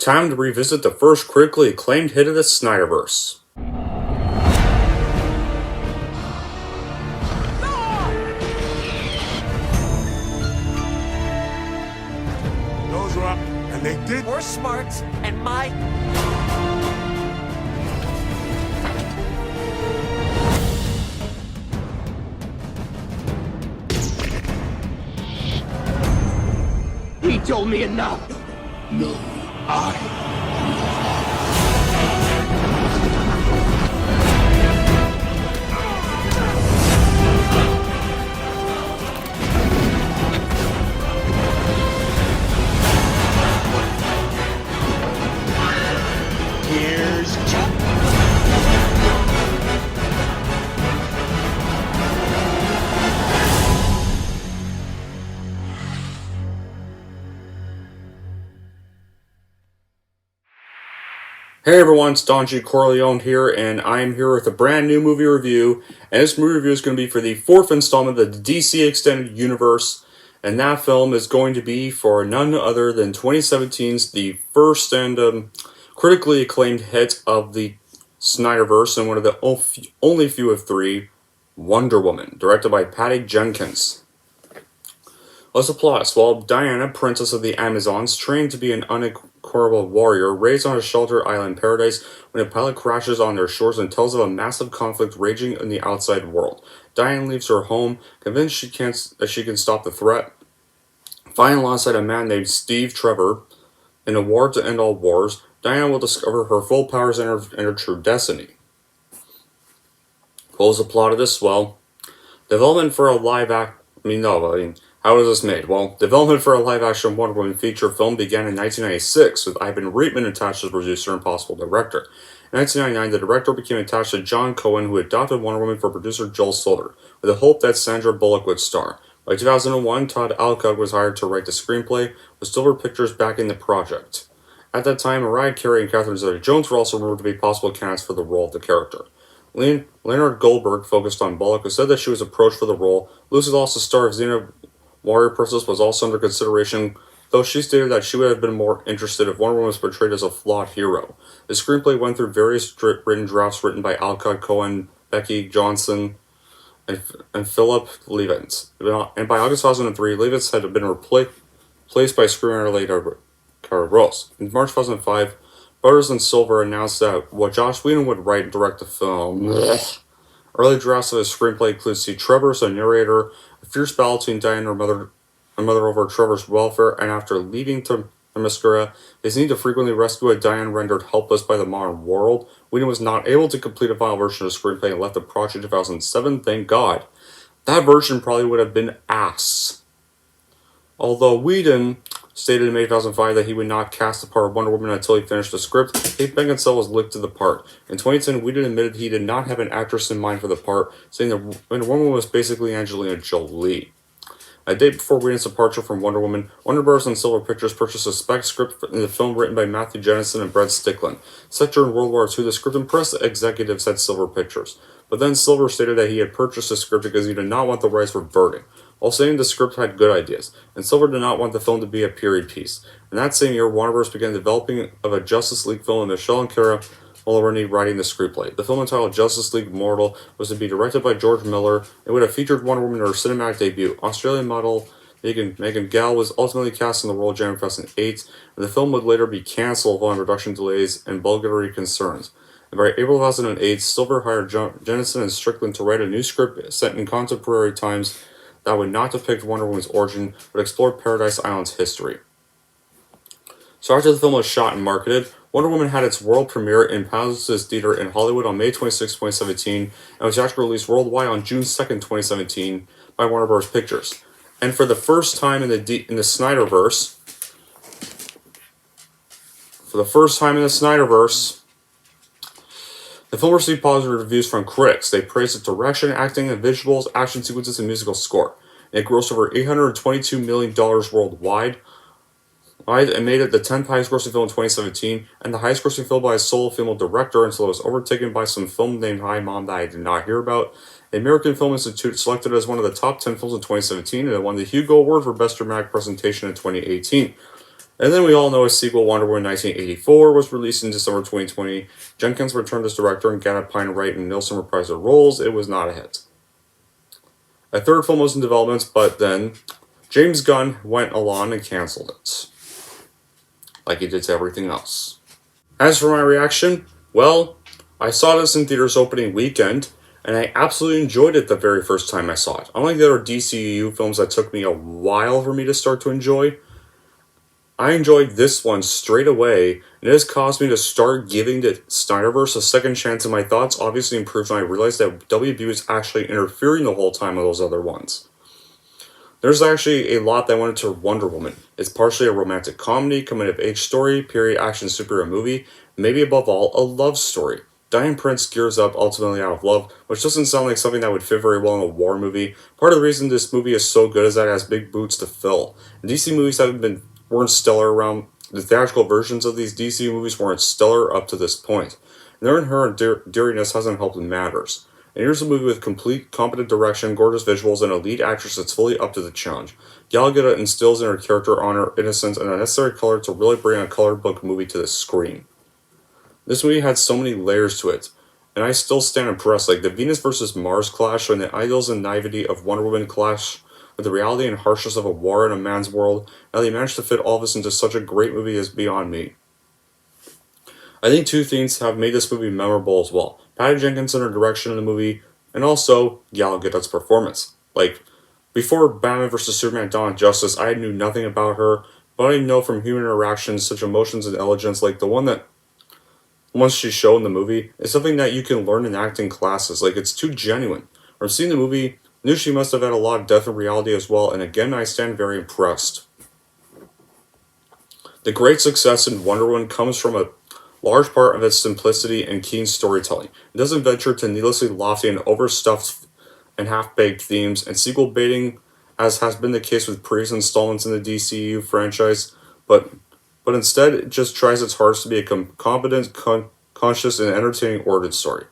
time to revisit the first critically acclaimed hit of the SnyderVerse. Those were up, and they did. More smarts, and my... He told me enough. No, I. Here's Chuck. Hey everyone, it's Don G. Corleone here, and I'm here with a brand new movie review. And this movie review is going to be for the fourth installment of the DC Extended Universe. And that film is going to be for none other than 2017's the first and critically acclaimed hit of the SnyderVerse, and one of the only few of three, Wonder Woman, directed by Patty Jenkins. Let's plot. While Diana, Princess of the Amazons, trained to be an unconquerable warrior, raised on a sheltered island paradise when a pilot crashes on their shores and tells of a massive conflict raging in the outside world. Diana leaves her home, convinced that she can stop the threat. Flying alongside a man named Steve Trevor, in a war to end all wars, Diana will discover her full powers and her true destiny. What was the plot of this? Well, development for a how was this made? Well, development for a live-action Wonder Woman feature film began in 1996, with Ivan Reitman attached as producer and possible director. In 1999, the director became attached to John Cohen, who adopted Wonder Woman for producer Joel Silver, with the hope that Sandra Bullock would star. By 2001, Todd Alcott was hired to write the screenplay, with Silver Pictures backing the project. At that time, Mariah Carey and Catherine Zeta-Jones were also rumored to be possible candidates for the role of the character. Leonard Goldberg focused on Bullock, who said that she was approached for the role. Lucy Lawless' star of Xena Warrior Princess was also under consideration, though she stated that she would have been more interested if Wonder Woman was portrayed as a flawed hero. The screenplay went through various written drafts written by Alcott, Cohen, Becky Johnson, and Philip Levitz. And by August 2003, Levitz had been replaced by screenwriter later Cara Rose. In March 2005, Butters and Silver announced that Joss Whedon would write and direct the film. Early drafts of his screenplay include Steve Trevor as a narrator, a fierce battle between Diana and her mother over Trevor's welfare, and after leaving Themyscira, his need to frequently rescue a Diana rendered helpless by the modern world. Whedon was not able to complete a final version of the screenplay and left the project in 2007, thank God. That version probably would have been ass. Although Whedon stated in May 2005 that he would not cast the part of Wonder Woman until he finished the script, Kate Beckinsale was linked to the part. In 2010, Whedon admitted he did not have an actress in mind for the part, saying that Wonder Woman was basically Angelina Jolie. A day before Whedon's departure from Wonder Woman, Warner Bros. And Silver Pictures purchased a spec script in the film written by Matthew Jennison and Brett Stickland. Set during World War II, the script impressed the executives at Silver Pictures. But then Silver stated that he had purchased the script because he did not want the rights reverting, while saying the script had good ideas, and Silver did not want the film to be a period piece. In that same year, Warner Bros. Began developing of a Justice League film with Michelle and Cara Mulroney writing the screenplay. The film, entitled Justice League Mortal, was to be directed by George Miller and would have featured Wonder Woman in her cinematic debut. Australian model Megan Gall was ultimately cast in the role of January 2008, and the film would later be cancelled following production delays and budgetary concerns. And by April 2008, Silver hired Jennison and Strickland to write a new script set in contemporary times that would not depict Wonder Woman's origin, but explore Paradise Island's history. So after the film was shot and marketed, Wonder Woman had its world premiere in Palaces Theater in Hollywood on May 26, 2017, and was actually released worldwide on June 2, 2017 by Warner Bros. Pictures. And for the first time in the SnyderVerse, the film received positive reviews from critics. They praised its direction, acting, and visuals, action sequences, and musical score. It grossed over $822 million worldwide, and made it the 10th highest grossing film in 2017, and the highest grossing film by a solo female director until it was overtaken by some film named Hi Mom that I did not hear about. The American Film Institute selected it as one of the top 10 films in 2017, and it won the Hugo Award for Best Dramatic Presentation in 2018. And then we all know a sequel, Wonder Woman 1984, was released in December 2020. Jenkins returned as director and Gannett, Pine, Wright, and Nilsson reprised their roles. It was not a hit. A third film was in development, but then James Gunn went along and cancelled it. Like he did to everything else. As for my reaction, well, I saw this in theaters opening weekend, and I absolutely enjoyed it the very first time I saw it. Unlike the other DCU films that took me a while for me to start to enjoy, I enjoyed this one straight away, and it has caused me to start giving the SnyderVerse a second chance, and my thoughts obviously improved when I realized that WB was actually interfering the whole time with those other ones. There's actually a lot that went into Wonder Woman. It's partially a romantic comedy, coming-of-age story, period action superhero movie, maybe above all, a love story. Diane Prince gears up ultimately out of love, which doesn't sound like something that would fit very well in a war movie. Part of the reason this movie is so good is that it has big boots to fill. DC movies weren't stellar around. The theatrical versions of these DC movies weren't stellar up to this point. And their inherent deariness hasn't helped in matters. And here's a movie with complete, competent direction, gorgeous visuals, and a lead actress that's fully up to the challenge. Gal Gadot instills in her character honor, innocence, and a necessary color to really bring a colored book movie to the screen. This movie had so many layers to it, and I still stand impressed. Like the Venus versus Mars clash, when the ideals and naivety of Wonder Woman clash with the reality and harshness of a war in a man's world. Now they managed to fit all this into such a great movie is beyond me. I think two things have made this movie memorable as well. Patty Jenkins and her direction in the movie, and also Gal Gadot's performance. Like, before Batman vs. Superman Dawn of Justice, I knew nothing about her, but I know from human interactions, such emotions and elegance, like the one that once she showed in the movie, is something that you can learn in acting classes. Like, it's too genuine. From seeing the movie, knew she must have had a lot of depth and reality as well, and again, I stand very impressed. The great success in Wonder Woman comes from a large part of its simplicity and keen storytelling. It doesn't venture to needlessly lofty and overstuffed and half-baked themes, and sequel baiting, as has been the case with previous installments in the DCU franchise, but instead it just tries its hardest to be a competent, conscious, and entertaining origin story.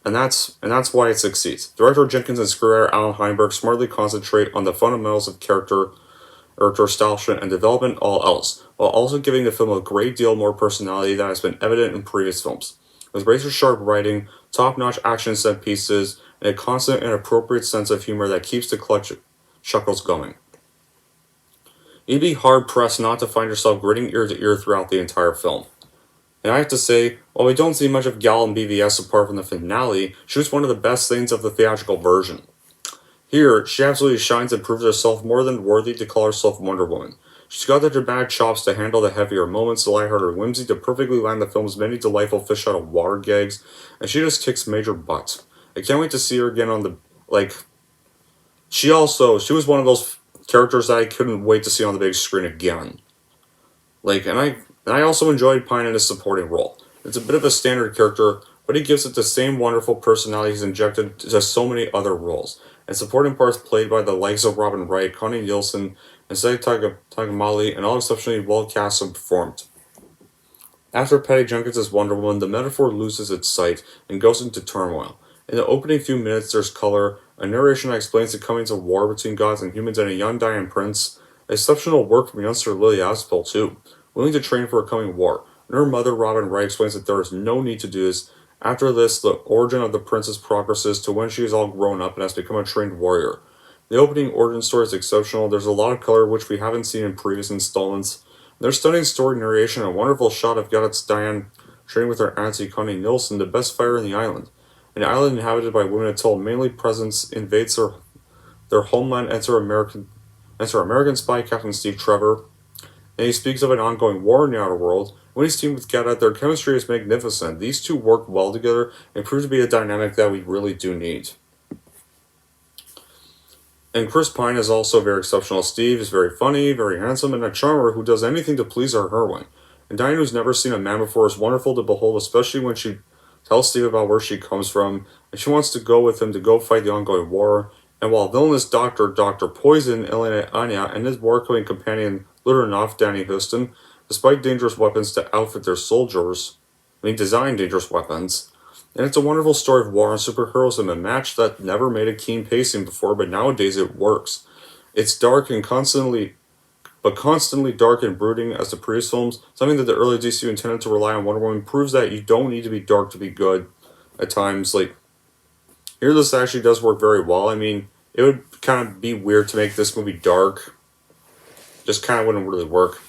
And that's why it succeeds. Director Jenkins and screenwriter Alan Heinberg smartly concentrate on the fundamentals of character establishment and development, all else, while also giving the film a great deal more personality that has been evident in previous films. With razor-sharp writing, top-notch action set pieces, and a constant and appropriate sense of humor that keeps the clutch chuckles going. You'd be hard-pressed not to find yourself grinning ear to ear throughout the entire film. And I have to say, while we don't see much of Gal in BVS apart from the finale, she was one of the best things of the theatrical version. Here, she absolutely shines and proves herself more than worthy to call herself Wonder Woman. She's got the dramatic chops to handle the heavier moments, the lighthearted whimsy to perfectly land the film's many delightful fish-out-of-water gags, and she just kicks major butt. I can't wait to see her again on the, she was one of those characters that I couldn't wait to see on the big screen again. And I also enjoyed Pine in his supporting role. It's a bit of a standard character, but he gives it the same wonderful personality he's injected to so many other roles. And supporting parts played by the likes of Robin Wright, Connie Nielsen, and Seg Tagamali, and all exceptionally well cast and performed. After Patty Jenkins' Wonder Woman, the metaphor loses its sight and goes into turmoil. In the opening few minutes, there's color, a narration that explains the comings of war between gods and humans, and a young Diane Prince. Exceptional work from youngster Lily Aspel, too, willing to train for a coming war. And her mother, Robin Wright, explains that there is no need to do this. After this, the origin of the princess progresses to when she is all grown up and has become a trained warrior. The opening origin story is exceptional. There's a lot of color which we haven't seen in previous installments. There's stunning story narration and a wonderful shot of Gadot's Diane training with her auntie Connie Nielsen, the best fighter in the island. An island inhabited by women until mainly presence invades their homeland. Enter American spy Captain Steve Trevor. And he speaks of an ongoing war in the outer world. When he's teamed with Gadot, their chemistry is magnificent. These two work well together and prove to be a dynamic that we really do need. And Chris Pine is also very exceptional. Steve is very funny, very handsome, and a charmer who does anything to please our heroine. And Diane, who's never seen a man before, is wonderful to behold, especially when she tells Steve about where she comes from, and she wants to go with him to go fight the ongoing war. And while villainous Dr. Poison, Elena Anya, and his war-coming companion, Ludonoff, Danny Houston, despite dangerous weapons to outfit their soldiers, design dangerous weapons. And it's a wonderful story of war and superheroism, a match that never made a keen pacing before, but nowadays it works. It's dark and constantly but constantly dark and brooding as the previous films, something that the early DCU intended to rely on Wonder Woman, proves that you don't need to be dark to be good at times. Like, here this actually does work very well. I mean, it would kind of be weird to make this movie dark. Just kind of wouldn't really work.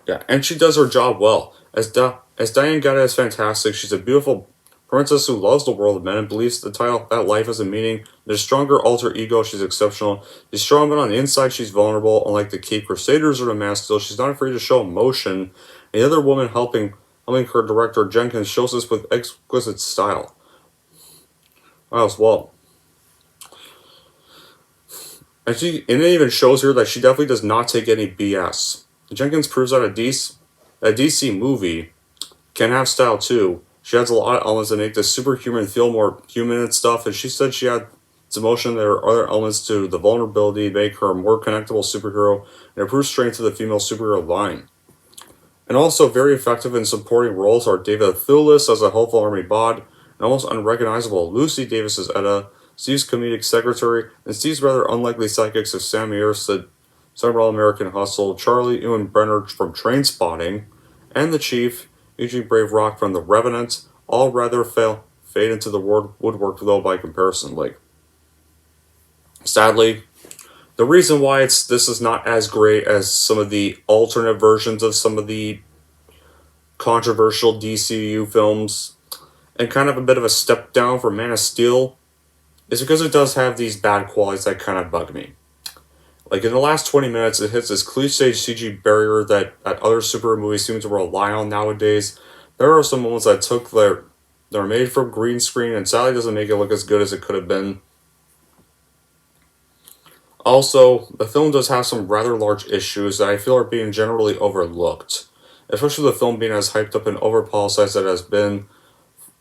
Yeah, and she does her job well. As Diane Gata is fantastic, she's a beautiful princess who loves the world of men and believes the title that life has a meaning. There's stronger alter ego, she's exceptional. She's strong, but on the inside she's vulnerable. Unlike the Cape Crusaders or the Man of Steel, she's not afraid to show emotion. And the other woman helping her director Jenkins shows this with exquisite style. As well. And it even shows here that she definitely does not take any BS. Jenkins proves that a DC movie can have style too. She adds a lot of elements that make the superhuman feel more human and stuff, and she said she had some emotion. There are other elements to the vulnerability, make her a more connectable superhero, and improve strength to the female superhero line. And also very effective in supporting roles are David Thewlis as a helpful army bod, and almost unrecognizable Lucy Davis as Etta, Steve's comedic secretary, and Steve's rather unlikely sidekicks of Sam Ayers, the Several American Hustle, Charlie Ewan Brenner from Trainspotting, and the Chief, Eugene Brave Rock from The Revenant, all rather fade into the woodwork though by comparison. Like, sadly, the reason why this is not as great as some of the alternate versions of some of the controversial DCU films, and kind of a bit of a step down for Man of Steel, is because it does have these bad qualities that kind of bug me. Like, in the last 20 minutes, it hits this cliche CG barrier that other superhero movies seem to rely on nowadays. There are some moments that are made from green screen, and sadly doesn't make it look as good as it could have been. Also, the film does have some rather large issues that I feel are being generally overlooked, especially the film being as hyped up and over-publicized as it has been.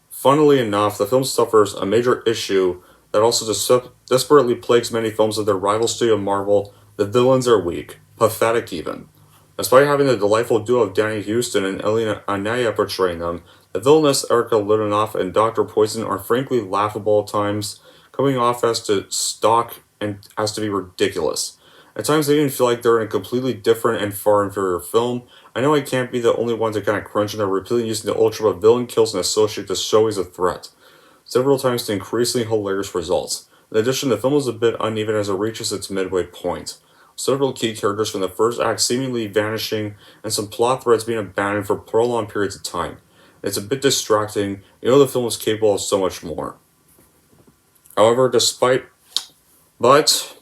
Funnily enough, the film suffers a major issue that also desperately plagues many films of their rival studio Marvel. The villains are weak, pathetic even. Despite having the delightful duo of Danny Houston and Elena Anaya portraying them, the villainous Erica Ludenoff and Dr. Poison are frankly laughable at times, coming off as to stock and as to be ridiculous. At times they even feel like they're in a completely different and far inferior film. I know I can't be the only one to kind of crunch, and they're repeatedly using the ultra but villain kills an associate to show he's a threat, several times to increasingly hilarious results. In addition, the film is a bit uneven as it reaches its midway point. Several key characters from the first act seemingly vanishing, and some plot threads being abandoned for prolonged periods of time. It's a bit distracting. You know the film is capable of so much more. However, despite those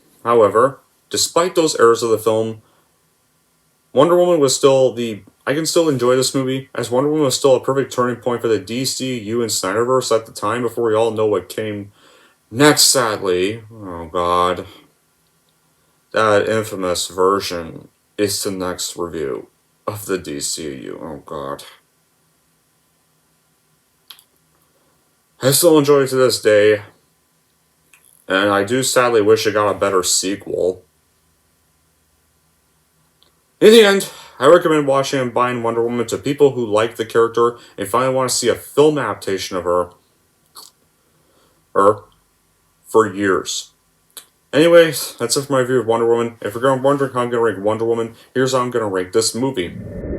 errors of the film, Wonder Woman was still I can still enjoy this movie, as Wonder Woman was still a perfect turning point for the DCU and SnyderVerse at the time, before we all know what came next, sadly. Oh god. That infamous version is the next review of the DCU. Oh god. I still enjoy it to this day, and I do sadly wish it got a better sequel. In the end, I recommend watching and buying Wonder Woman to people who like the character and finally want to see a film adaptation of her for years. Anyways, that's it for my review of Wonder Woman. If you're wondering how I'm going to rank Wonder Woman, here's how I'm going to rank this movie.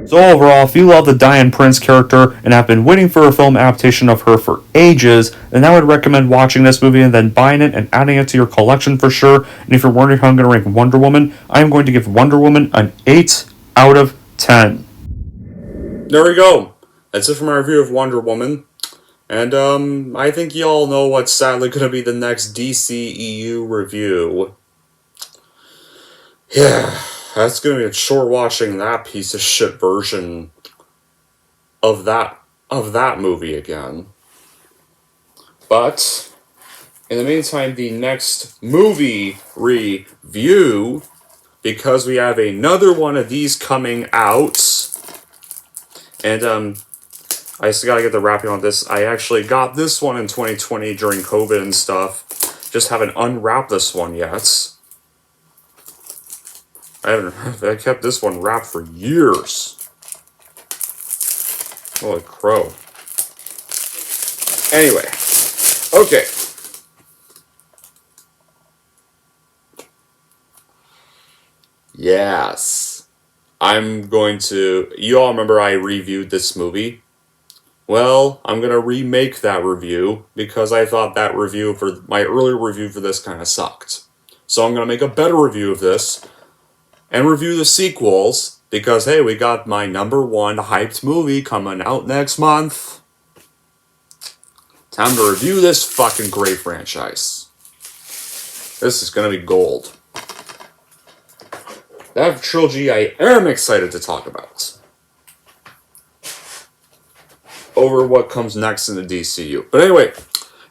So overall, if you love the Diane Prince character and have been waiting for a film adaptation of her for ages, then I would recommend watching this movie and then buying it and adding it to your collection for sure. And if you're wondering how I'm going to rank Wonder Woman, I'm going to give Wonder Woman an 8 out of 10. There we go. That's it for my review of Wonder Woman. And I think y'all know what's sadly going to be the next DCEU review. Yeah, that's going to be a chore watching that piece of shit version of that movie again. But in the meantime, the next movie review, because we have another one of these coming out, and I just gotta get the wrapping on this. I actually got this one in 2020 during COVID and stuff. Just haven't unwrapped this one yet. I kept this one wrapped for years. Holy crow. Anyway. Okay. Yes. I'm going to... You all remember I reviewed this movie? Well, I'm going to remake that review because I thought that review for... My earlier review for this kind of sucked. So I'm going to make a better review of this and review the sequels because, hey, we got my #1 hyped movie coming out next month. Time to review this fucking great franchise. This is going to be gold. That trilogy I am excited to talk about. Over what comes next in the DCU. But anyway,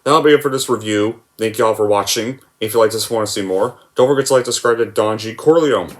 that'll be it for this review. Thank you all for watching. If you like this and want to see more, don't forget to like, subscribe to Don G. Corleone.